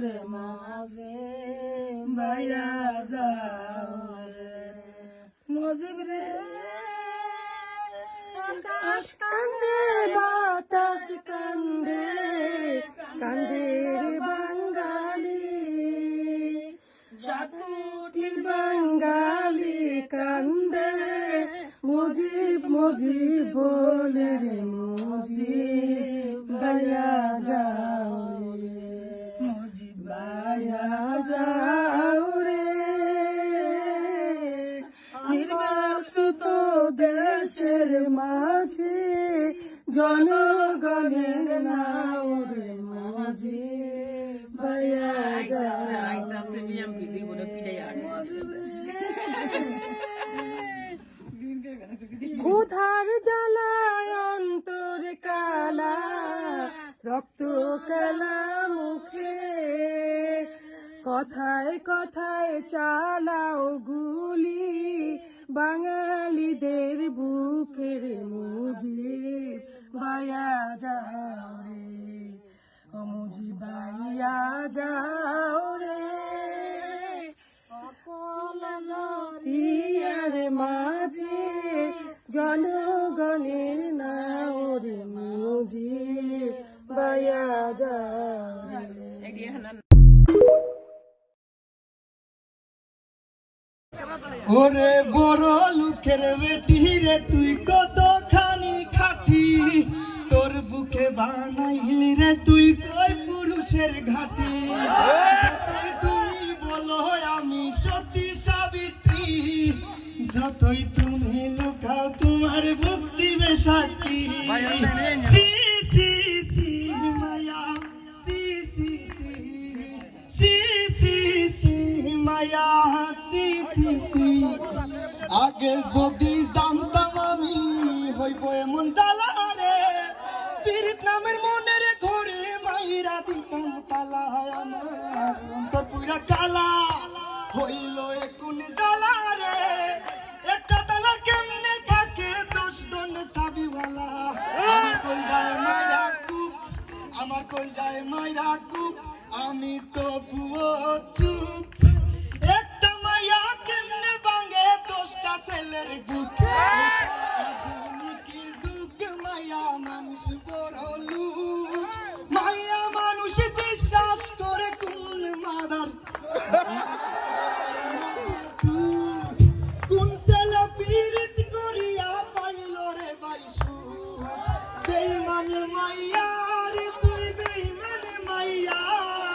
রে মাঝে ভাইয়া যাও রে মজিব রে আকাশ কান্দে বাতাস কান্দে কান্দে রে বাঙালি সাতকুটির বাঙালি কান্দে মুজিব মুজিব বলে রে মুজিব ভাইয়া যাও রে মুজিব ভাইয়া যাও রে নির্বাসিত দেশের মাঝে জনগণের নাও রে মুজিব ভাইয়া যাও ক্ষুধার জ্বালায় অন্তর কালা রক্ত কালা মুখে কথায় কথায় চালাও গুলি বাঙালিদের বুকের মুজিব ভাইয়া যাও রে ও মুজিব ভাইয়া যাও রে ইয়ার মাঝে জনগণের নাও রে মুজিব ভাইয়া যাও রে ওরে বড় লোকের বেটি রে তুই কতখানি খাটি তোর বুকে বানাইলি রে তুই কই পুরুষের ঘাটি যতই তুমি বলো আমি সতী সাবিত্রী যতই তুমি লুকাও তোমার বুক দিবে সাক্ষী সি সি সি মায়া সি সি সি সি সি মায়া সি সি সি আগে যদি জানতাম আমি হইব এমন জ্বালা রে পীড়িত নামের মনের ঘরে মাইরা দিতাম তালা আমার অন্তর পুরা কালা হইল একুন জ্বালা রে একটা তালা কেমনে থাকে 10 জন সাবিওয়ালা আমার কই যায় মাইরা কুপ আমার কই যায় মাইরা কুপ আমি তো পুও চুপ একটা মায়া কেমনে ভাঙে 10টা ছেলের বুকে